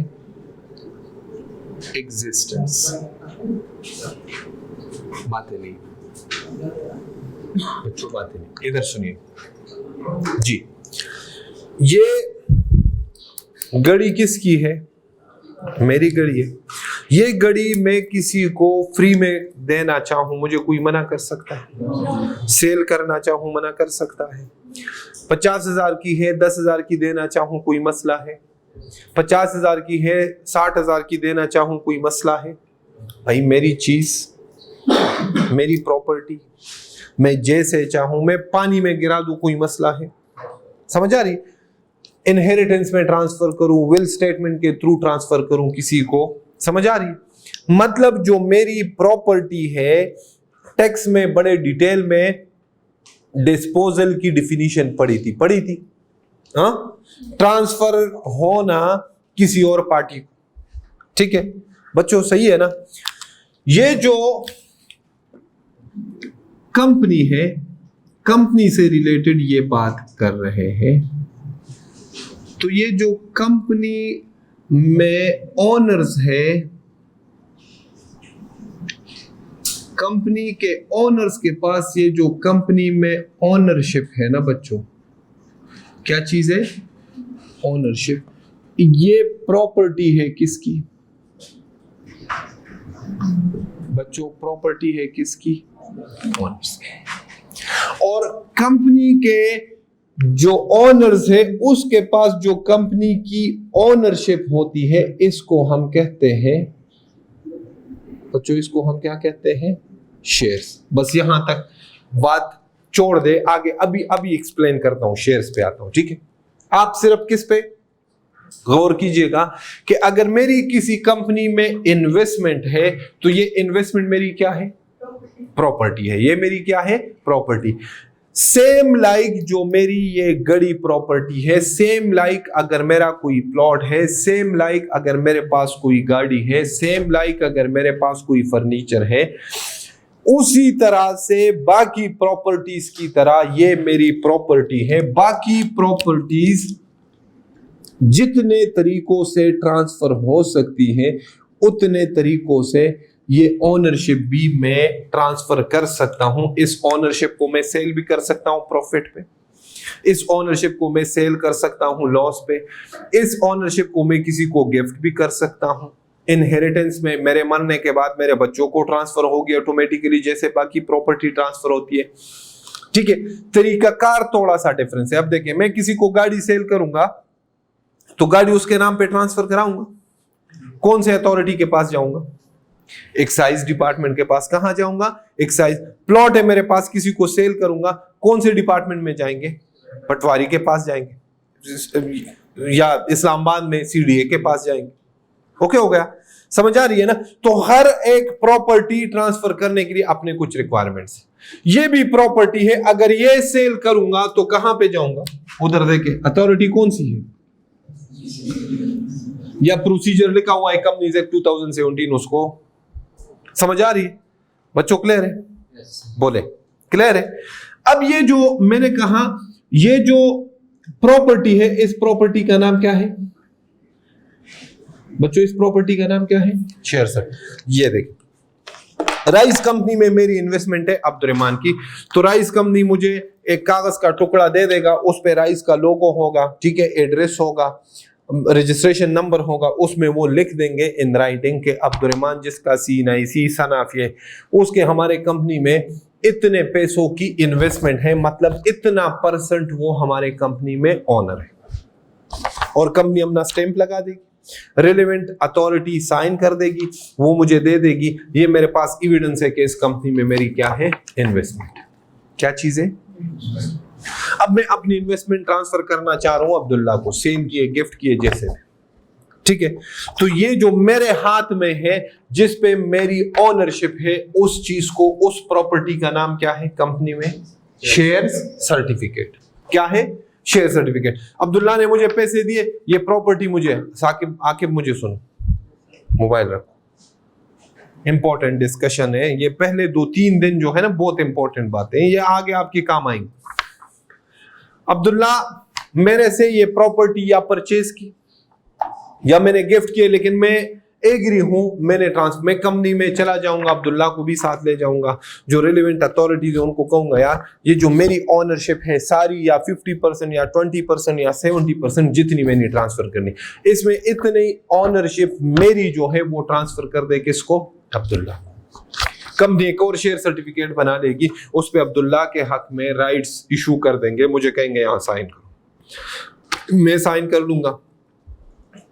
एग्जिस्टेंस। बातें नहीं बच्चों, बातें नहीं, इधर सुनिए जी। ये घड़ी किसकी है? मेरी घड़ी है। ये घड़ी मैं किसी को फ्री में देना चाहूं, मुझे कोई मना कर सकता है? सेल करना चाहूं, मना कर सकता है? 50,000 की है, 10,000 की देना चाहूं, कोई मसला है? 50,000 की है, 60,000 की देना चाहूं, कोई मसला है? भाई मेरी चीज, मेरी प्रॉपर्टी, मैं जैसे चाहूं मैं पानी में गिरा दूं, कोई मसला है? समझ आ रही? इनहेरिटेंस में ट्रांसफर करूं, विल स्टेटमेंट के थ्रू ट्रांसफर करूं किसी को, समझ आ रही? मतलब जो मेरी प्रॉपर्टी है, टैक्स में बड़े डिटेल में डिस्पोजल की डिफिनीशन पढ़ी थी, हाँ, ट्रांसफर होना किसी और पार्टी को, ठीक है बच्चों, सही है ना? ये जो कंपनी है, कंपनी से रिलेटेड ये बात कर रहे हैं, तो ये जो कंपनी में ओनर्स है, कंपनी के ओनर्स के पास ये जो कंपनी में ओनरशिप है ना बच्चों, क्या चीज है? ओनरशिप। ये प्रॉपर्टी है किसकी बच्चों? प्रॉपर्टी है किसकी? ओनर्स की। और कंपनी के जो ओनर्स है उसके पास जो कंपनी की ओनरशिप होती है, इसको हम कहते हैं बच्चों, इसको हम क्या कहते हैं? शेयर्स। बस यहां तक बात छोड़ दे, आगे अभी एक्सप्लेन करता हूं, शेयर्स पे आता हूं, ठीक है? आप सिर्फ किस पे गौर कीजिएगा कि अगर मेरी किसी कंपनी में इन्वेस्टमेंट है तो ये इन्वेस्टमेंट मेरी क्या है? प्रॉपर्टी है। ये मेरी क्या है? प्रॉपर्टी। सेम लाइक जो मेरी ये घड़ी प्रॉपर्टी है, सेम लाइक अगर मेरा कोई प्लॉट है, सेम लाइक अगर मेरे पास कोई गाड़ी है, सेम लाइक अगर मेरे पास कोई फर्नीचर है, उसी तरह से बाकी प्रॉपर्टीज की तरह ये मेरी प्रॉपर्टी है। बाकी प्रॉपर्टीज जितने तरीकों से ट्रांसफर हो सकती है, उतने तरीकों से ये ओनरशिप भी मैं ट्रांसफर कर सकता हूं। इस ओनरशिप को मैं सेल भी कर सकता हूं प्रॉफिट पे, इस ओनरशिप को मैं सेल कर सकता हूं लॉस पे, इस ओनरशिप को मैं किसी को गिफ्ट भी कर सकता हूं। इनहेरिटेंस में मेरे मरने के बाद मेरे बच्चों को ट्रांसफर होगी ऑटोमेटिकली, जैसे बाकी प्रॉपर्टी ट्रांसफर होती है, ठीक है? तरीकाकार थोड़ा सा डिफरेंस है। अब देखिए, मैं किसी को गाड़ी सेल करूंगा तो गाड़ी उसके नाम पे ट्रांसफर कराऊंगा, कौन से अथॉरिटी के पास जाऊंगा? एक्साइज डिपार्टमेंट के पास। कहां जाऊंगा? एक्साइज। प्लॉट है मेरे पास, किसी को सेल करूंगा, कौन से डिपार्टमेंट में जाएंगे? पटवारी के पास जाएंगे, या इस्लामाबाद में सीडीए के पास जाएंगे। ओके हो गया? समझ आ रही है ना? तो हर एक प्रॉपर्टी ट्रांसफर करने के लिए अपने कुछ रिक्वायरमेंट्स। ये भी प्रॉपर्टी है, अगर ये सेल करूंगा तो कहां पे जाऊंगा? उधर देखे अथॉरिटी कौन सी है, या प्रोसीजर लिखा हुआ है कंपनीज एक्ट 2017, उसको समझ आ रही है बच्चों? क्लियर है? बोले क्लियर है? अब ये जो मैंने कहा, ये जो प्रॉपर्टी है, इस प्रॉपर्टी का नाम क्या है बच्चों? इस प्रॉपर्टी का नाम क्या है? Share certificate. ये देखिए, राइस कंपनी में मेरी इन्वेस्टमेंट है अब्दुर्रहमान की, तो राइस कंपनी मुझे एक कागज का टुकड़ा दे देगा, उस पे राइस का लोगो होगा, ठीक है, एड्रेस होगा, रजिस्ट्रेशन नंबर होगा, उसमें वो लिख देंगे इन राइटिंग के अब्दुर्रहमान जिसका C9C सनाफी है, उसके हमारे कंपनी में इतने पैसों की इन्वेस्टमेंट है, मतलब इतना % वो हमारे कंपनी में ओनर है, और कंपनी अपना स्टैंप लगा देगी, रिलेवेंट अथॉरिटी साइन कर देगी, वो मुझे दे देगी, ये मेरे पास एविडेंस है कि इस कंपनी में मेरी क्या है? इन्वेस्टमेंट। क्या चीज है? अब मैं अपनी इन्वेस्टमेंट ट्रांसफर करना चाह रहा हूं अब्दुल्ला को, सेल किए, गिफ्ट किए, जैसे भी, ठीक है, तो ये जो मेरे हाथ में है जिस पे मेरी ओनरशिप है, उस चीज को, उस प्रॉपर्टी का नाम क्या है कंपनी में? Share certificate. क्या है? Share certificate. अब्दुल्ला ने मुझे पैसे दिए, ये प्रॉपर्टी मुझे, साकिब आकिब मुझे सुन, मोबाइल रखो, इंपॉर्टेंट डिस्कशन है ये, पहले 2-3 दिन जो है ना बहुत इंपॉर्टेंट बातें, ये आगे आपकी काम आएंगी। अब्दुल्ला मेरे से ये प्रॉपर्टी या परचेज की या मैंने गिफ्ट किए, लेकिन मैं एग्री हूं, मैंने ट्रांसफर, मैं कंपनी में चला जाऊंगा, अब्दुल्ला को भी साथ ले जाऊंगा, जो रिलेवेंट अथॉरिटीज है उनको कहूंगा यार ये जो मेरी ओनरशिप है सारी, या 50% या 20% या 70% जितनी मैंने ट्रांसफर करनी, इसमें इतनी ओनरशिप मेरी जो है वो ट्रांसफर कर दे किसको? अब्दुल्ला। कंपनी एक और शेयर सर्टिफिकेट बना लेगी, उस पर अब्दुल्ला के हक में राइट्स इशू कर देंगे, मुझे कहेंगे यहां साइन करो, मैं साइन कर लूंगा,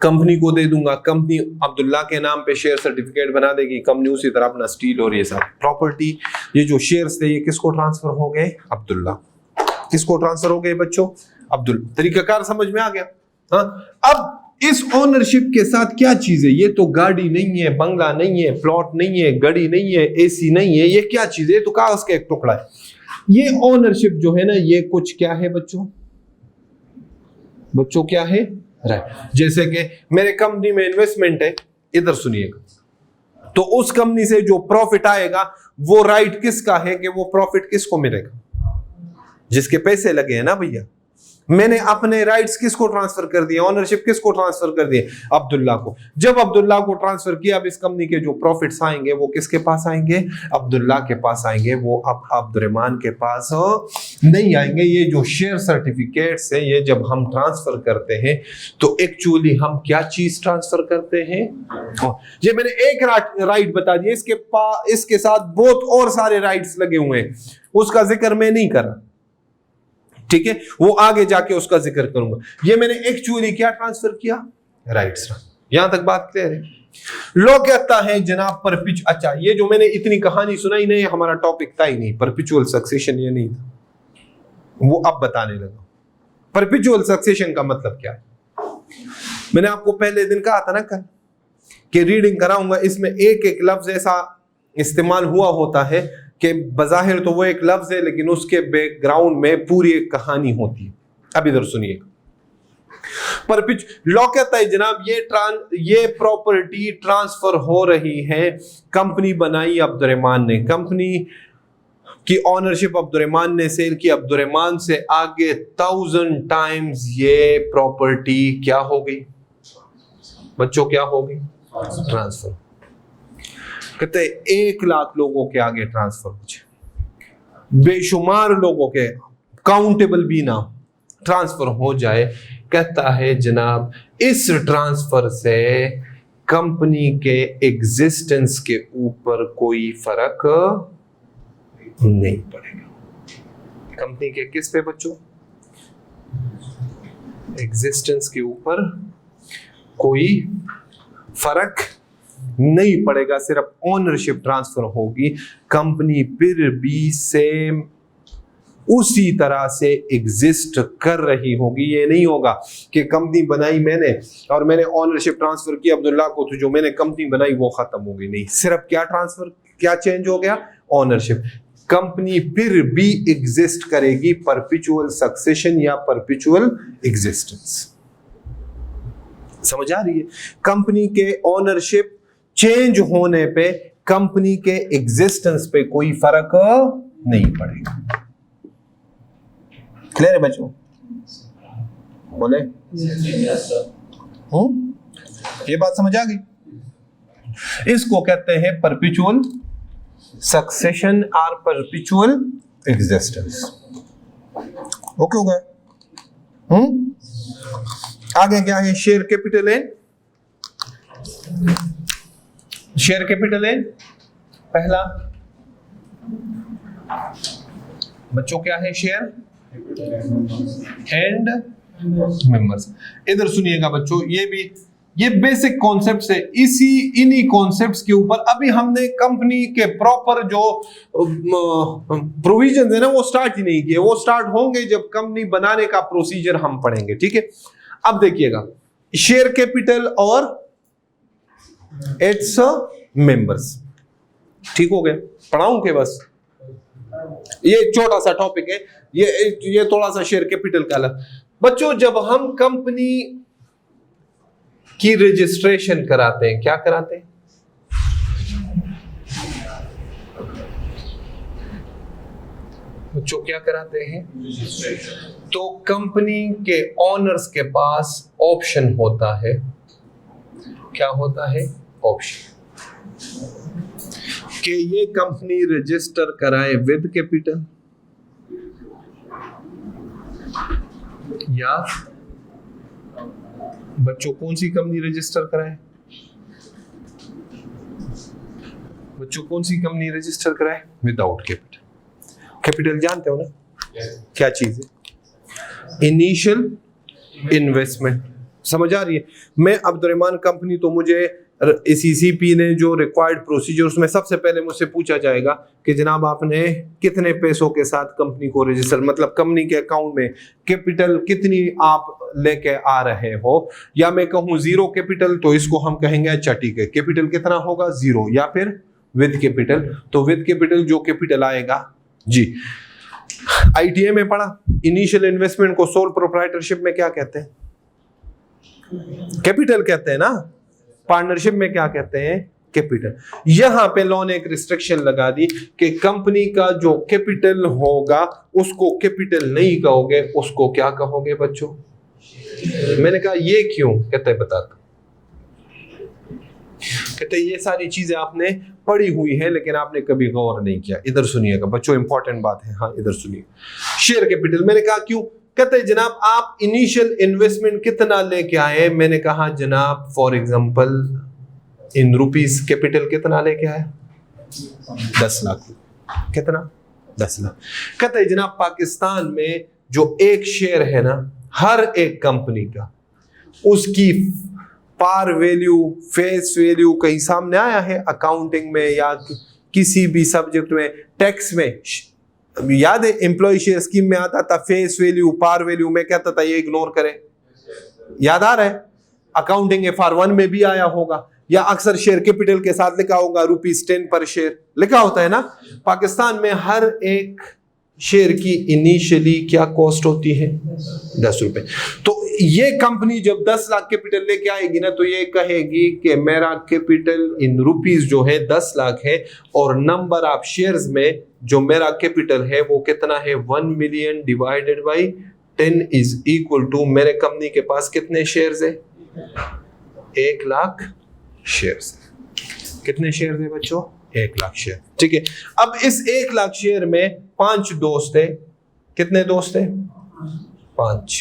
कंपनी को दे दूंगा, कंपनी अब्दुल्ला के नाम पे शेयर सर्टिफिकेट बना देगी, कंपनी उसी तरह अपना स्टील और ये सब प्रॉपर्टी, ये जो शेयर्स थे ये किसको ट्रांसफर हो गए? अब्दुल्ला। किसको ट्रांसफर हो गए बच्चों? अब्दुल्ला। तरीकाकार समझ में आ गया? हाँ, अब इस ओनरशिप के साथ क्या चीज है? ये तो गाड़ी नहीं है, बंगला नहीं है, प्लॉट नहीं है, गाड़ी नहीं है, AC नहीं है, ये क्या चीज है? तो कागज का एक टुकड़ा है। ये ओनरशिप जो है ना, ये कुछ क्या है बच्चों? बच्चों क्या है? राइट। जैसे कि मेरे कंपनी में इन्वेस्टमेंट है, इधर सुनिएगा, तो उस कंपनी से जो प्रॉफिट आएगा वो राइट किसका है कि वो प्रॉफिट किसको मिलेगा? जिसके पैसे लगे हैं ना भैया। मैंने अपने राइट्स किसको ट्रांसफर कर दिए? ओनरशिप किसको ट्रांसफर कर दिए? अब्दुल्ला को। जब अब्दुल्ला को ट्रांसफर किया, अब इस कंपनी के जो प्रॉफिट्स आएंगे वो किसके पास आएंगे? अब्दुल्ला के पास आएंगे, वो अब अब्दुर्रहमान के पास नहीं आएंगे। ये जो शेयर सर्टिफिकेट्स है, ये जब हम ट्रांसफर करते हैं तो एक्चुअली हम क्या चीज ट्रांसफर करते हैं? ये मैंने एक राइट बता दिया, इसके साथ बहुत और सारे राइट्स लगे हुए हैं, उसका जिक्र मैं नहीं कर रहा, ठीक है, वो आगे जाके उसका जिक्र करूंगा। ये मैंने एक्चुअली क्या ट्रांसफर किया? राइट्स। यहां तक बात क्लियर है? लोग कहता है जनाब अच्छा, ये जो मैंने इतनी कहानी सुनाई नहीं, हमारा टॉपिक था ही नहीं, परपेचुअल सक्सेशन ये नहीं था, वो अब बताने लगा। परपेचुअल सक्सेशन का मतलब क्या है? मैंने आपको पहले दिन कहा था ना कल कि रीडिंग कराऊंगा, इसमें एक एक लफ्ज ऐसा इस्तेमाल हुआ होता है कि बज़ाहिर तो वो एक लफ्ज है, लेकिन उसके बैकग्राउंड में पूरी एक कहानी होती है। अब इधर सुनिएगा। लॉ कहता है जनाब ये प्रॉपर्टी ट्रांसफर हो रही है, कंपनी बनाई अब्दुर्रहमान ने, कंपनी की ओनरशिप अब्दुर्रहमान ने सेल की, अब्दुर्रहमान से आगे 1000 टाइम्स ये प्रॉपर्टी क्या हो गई बच्चों? क्या हो गई? ट्रांसफर। कहते 1 लाख लोगों के आगे ट्रांसफर हो जाए, बेशुमार लोगों के, काउंटेबल भी ना, ट्रांसफर हो जाए। कहता है जनाब इस ट्रांसफर से कंपनी के एग्जिस्टेंस के ऊपर कोई फर्क नहीं पड़ेगा। कंपनी के किस पे बच्चों? एग्जिस्टेंस के ऊपर कोई फर्क नहीं पड़ेगा, सिर्फ ओनरशिप ट्रांसफर होगी, कंपनी फिर भी सेम उसी तरह से एग्जिस्ट कर रही होगी। ये नहीं होगा कि कंपनी बनाई मैंने और मैंने ओनरशिप ट्रांसफर की अब्दुल्ला को, तो जो मैंने कंपनी बनाई वो खत्म हो गई। नहीं, सिर्फ क्या ट्रांसफर, क्या चेंज हो गया? ओनरशिप। कंपनी फिर भी एग्जिस्ट करेगी, परपेचुअल सक्सेशन या परपेचुअल एग्जिस्टेंस। समझ आ रही है? कंपनी के ओनरशिप चेंज होने पे कंपनी के एग्जिस्टेंस पे कोई फर्क नहीं पड़ेगा। क्लियर है बच्चों? बोले ये बात समझ आ गई? इसको कहते हैं परपेचुअल सक्सेशन और परपेचुअल एग्जिस्टेंस। ओके हो गया? आगे क्या है? शेयर कैपिटल है। शेयर कैपिटल है पहला बच्चों, क्या है? Share and members. इधर सुनिएगा बच्चों, ये बेसिक कॉन्सेप्ट्स है। इन्हीं कॉन्सेप्ट्स के ऊपर अभी हमने कंपनी के प्रॉपर जो प्रोविजन है ना वो स्टार्ट ही नहीं किए। वो स्टार्ट होंगे जब कंपनी बनाने का प्रोसीजर हम पढ़ेंगे, ठीक है? अब देखिएगा, शेयर कैपिटल और इट्स मेंबर्स, ठीक हो गए? पढ़ाऊं के बस? ये छोटा सा टॉपिक है, ये थोड़ा सा शेयर कैपिटल का अलग। बच्चों, जब हम कंपनी की रजिस्ट्रेशन कराते हैं, क्या कराते हैं? बच्चों क्या कराते हैं? तो कंपनी के ओनर्स के पास ऑप्शन होता है। क्या होता है? ऑप्शन कि ये कंपनी रजिस्टर कराए विद कैपिटल या बच्चों कौन सी कंपनी रजिस्टर कराए? बच्चों कौन सी कंपनी रजिस्टर कराए? Without capital. कैपिटल जानते हो ना क्या चीज है? Initial investment. समझ आ रही है? मैं अब्दुर्रहमान कंपनी, तो मुझे सीसीपी ने जो रिक्वायर्ड प्रोसीजर, उसमें सबसे पहले मुझसे पूछा जाएगा कि जनाब आपने कितने पैसों के साथ कंपनी को रजिस्टर, मतलब कंपनी के अकाउंट में कैपिटल कितनी आप लेके आ रहे हो। या मैं कहूँ जीरो कैपिटल, तो इसको हम कहेंगे अच्छा ठीक है, कैपिटल कितना होगा? जीरो। या फिर विद कैपिटल, तो विद कैपिटल जो कैपिटल आएगा जी। आईटीए में पढ़ा, इनिशियल इन्वेस्टमेंट को सोल प्रोप्राइटरशिप में क्या कहते हैं? कैपिटल कहते हैं ना। पार्टनरशिप में क्या कहते हैं? कैपिटल। यहां पे लॉ ने एक रिस्ट्रिक्शन लगा दी कि कंपनी का जो कैपिटल होगा उसको कैपिटल नहीं कहोगे, उसको क्या कहोगे बच्चों? मैंने कहा ये क्यों? कहते हैं बताता। कहते ये सारी चीजें आपने पढ़ी हुई है लेकिन आपने कभी गौर नहीं किया। इधर सुनिएगा बच्चों, इंपॉर्टेंट बात है। हाँ इधर सुनिए, शेयर कैपिटल। मैंने कहा क्यों? कहते जनाब आप इनिशियल इन्वेस्टमेंट कितना लेके आए? मैंने कहा जनाब for example in rupees capital कितना लेके आए? 10 लाख। कितना? 10 लाख। कहते जनाब पाकिस्तान में जो एक शेयर है ना, हर एक कंपनी का, उसकी पार वैल्यू, फेस वैल्यू कहीं सामने आया है अकाउंटिंग में या किसी भी सब्जेक्ट में, टैक्स में? याद है एम्प्लॉय शेयर स्कीम में आता था फेस वैल्यू, पार वैल्यू। में कहता था ये इग्नोर करें। याद आ रहा है? अकाउंटिंग FR1 में भी आया होगा, या अक्सर शेयर कैपिटल के साथ लिखा होगा ₹10 पर शेयर लिखा होता है ना। पाकिस्तान में हर एक शेयर की इनिशियली क्या कॉस्ट होती है? 10 रुपए। तो ये कंपनी जब 10 लाख कैपिटल लेके आएगी ना, तो ये कहेगी कि मेरा कैपिटल इन रुपीस जो है 10 लाख है, और नंबर ऑफ शेयर्स में जो मेरा कैपिटल है वो कितना है? 1 million divided by 10 is equal to मेरे कंपनी के पास कितने शेयर्स है? 1 लाख शेयर्स। कितने शेयर्स है बच्चों? 1 लाख शेयर। ठीक है। अब इस 1 लाख शेयर में 5 दोस्त है। कितने दोस्त है? 5।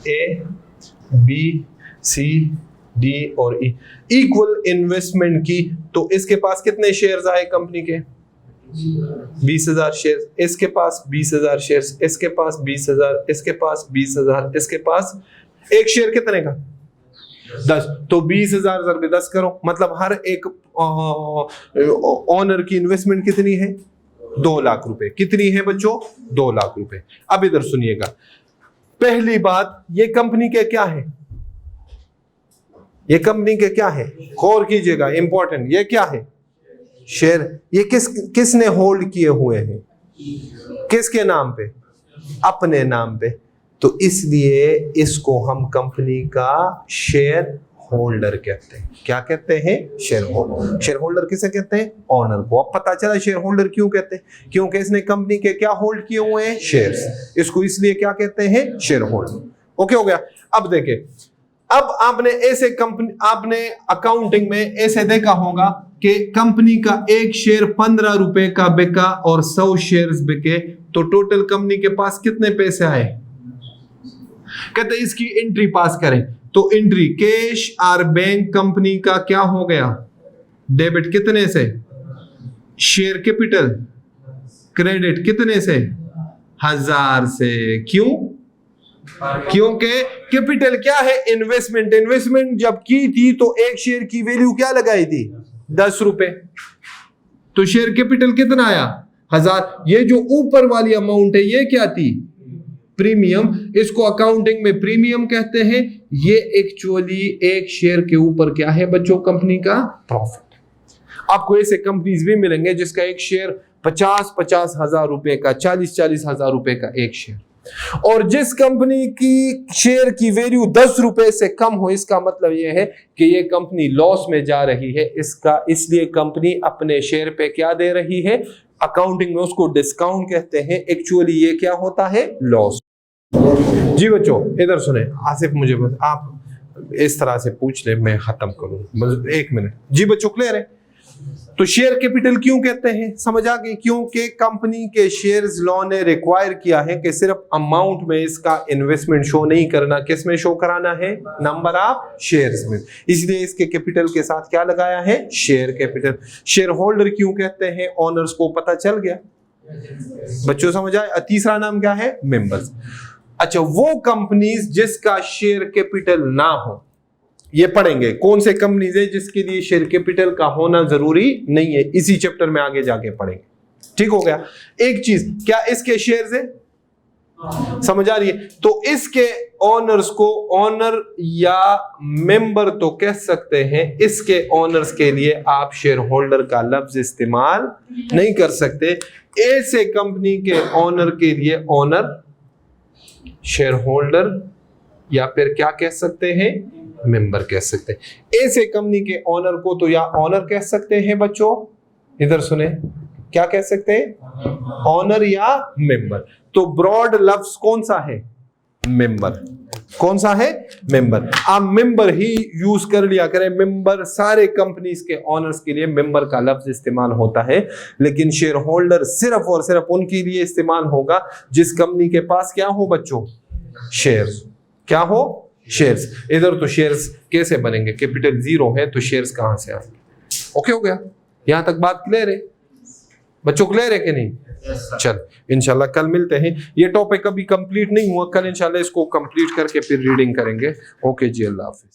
A, B, C, D और E। इक्वल इन्वेस्टमेंट की, तो इसके पास कितने शेयर्स आए कंपनी के? 20,000 शेयर्स। इसके पास 20,000 शेयर्स, इसके पास 20,000, इसके पास 20,000, इसके पास एक शेयर कितने का? 10। तो 20,000 ज़रबे 10 करो, मतलब हर एक ओनर की इन्वेस्टमेंट कितनी है? 2 लाख रुपए। कितनी है बच्चों? 2 लाख रुपए। अब इधर सुनिएगा, पहली बात, ये कंपनी के क्या है? ये कंपनी के क्या है? गौर कीजिएगा, इंपॉर्टेंट। ये क्या है? शेयर। ये किसने होल्ड किए हुए हैं? किसके नाम पे? अपने नाम पे। तो इसलिए इसको हम कंपनी का शेयर होल्डर कहते हैं। क्या कहते हैं? Share holder. शेयर होल्डर किसे कहते हैं? ऑनर को। अब पता चला शेयर होल्डर क्यों कहते हैं, क्योंकि इसने कंपनी के क्या होल्ड किए हुए हैं? शेयर्स। इसको इसलिए क्या कहते हैं? Share holder. ओके हो गया। अब देखें, अब आपने ऐसे कंपनी, आपने अकाउंटिंग में ऐसे देखा होगा कि कंपनी का एक शेयर 15 रुपए का बिका और 100 शेयर्स बिके, तो टोटल कंपनी के पास कितने पैसे आए? कहते इसकी एंट्री पास करें, तो एंट्री कैश और बैंक कंपनी का क्या हो गया? डेबिट कितने से? Share capital. क्रेडिट कितने से? 1000 से। क्यों? क्योंकि कैपिटल क्या है? इन्वेस्टमेंट। इन्वेस्टमेंट जब की थी तो एक शेयर की वैल्यू क्या लगाई थी? 10 रुपए। तो शेयर कैपिटल कितना आया? 1000। ये जो ऊपर वाली अमाउंट है ये क्या थी? प्रीमियम। इसको अकाउंटिंग में प्रीमियम कहते हैं। ये एक्चुअली एक शेयर के ऊपर क्या है बच्चों? कंपनी का प्रॉफिट। आपको ऐसे कंपनीज भी मिलेंगे जिसका एक शेयर 50-50 हजार रुपए का, 40-40 हजार रुपए का एक शेयर, और जिस कंपनी की शेयर की वैल्यू 10 रुपए से कम हो, इसका मतलब यह है कि यह कंपनी लॉस में जा रही है। इसका इसलिए कंपनी अपने शेयर पे क्या दे रही है? अकाउंटिंग में उसको डिस्काउंट कहते हैं। एक्चुअली ये क्या होता है? लॉस। जी बच्चों इधर सुने, आसिफ मुझे बस आप इस तरह से पूछ ले, मैं खत्म करूं 1 मिनट। जी बच्चों क्लियर है? तो शेयर कैपिटल क्यों कहते हैं? समझ आ गई? क्योंकि कंपनी के शेयर्स लॉ ने रिक्वायर किया है कि सिर्फ अमाउंट में इसका इन्वेस्टमेंट शो नहीं करना, किस में शो कराना है? नंबर ऑफ शेयर्स में। इसलिए इसके कैपिटल के साथ क्या लगाया है? Share capital. शेयर होल्डर क्यों कहते हैं? ऑनर्स को पता चल गया बच्चों, समझ आए? तीसरा नाम क्या है? मेंबर्स। अच्छा, वो कंपनीज जिसका शेयर कैपिटल ना हो, ये पढ़ेंगे कौन से कंपनीज है जिसके लिए शेयर कैपिटल का होना जरूरी नहीं है, इसी चैप्टर में आगे जाके पढ़ेंगे। ठीक हो गया? एक चीज, क्या इसके शेयर्स है? समझ आ रही है? तो इसके ओनर्स को ओनर या मेंबर तो कह सकते हैं। इसके ओनर्स के लिए आप शेयर होल्डर का लफ्ज इस्तेमाल नहीं कर सकते। ऐसे कंपनी के ओनर के लिए ओनर, शेयर होल्डर या फिर क्या कह सकते हैं? मेंबर कह सकते हैं। ऐसे कंपनी के ओनर को तो या ओनर कह सकते हैं बच्चों, इधर सुने, क्या कह सकते हैं? ओनर या मेंबर। तो ब्रॉड लफ्ज कौन सा है? मेंबर। कौन सा है? मेंबर। आप मेंबर ही यूज कर लिया करें। मेंबर सारे कंपनीज के ओनर्स के लिए मेंबर का लफ्ज इस्तेमाल होता है, लेकिन शेयर होल्डर सिर्फ और सिर्फ उनके लिए इस्तेमाल होगा जिस कंपनी के पास क्या हो बच्चों? शेयर्स। क्या हो? शेयर्स। इधर तो शेयर्स कैसे बनेंगे? कैपिटल 0 है तो शेयर्स कहां से आएंगे? ओके हो गया? यहां तक बात क्लियर है बच्चों? क्लियर है कि नहीं? चल इंशाल्लाह कल मिलते हैं। ये टॉपिक अभी कंप्लीट नहीं हुआ, कल इंशाल्लाह इसको कंप्लीट करके फिर रीडिंग करेंगे। ओके जी, अल्लाह हाफिज।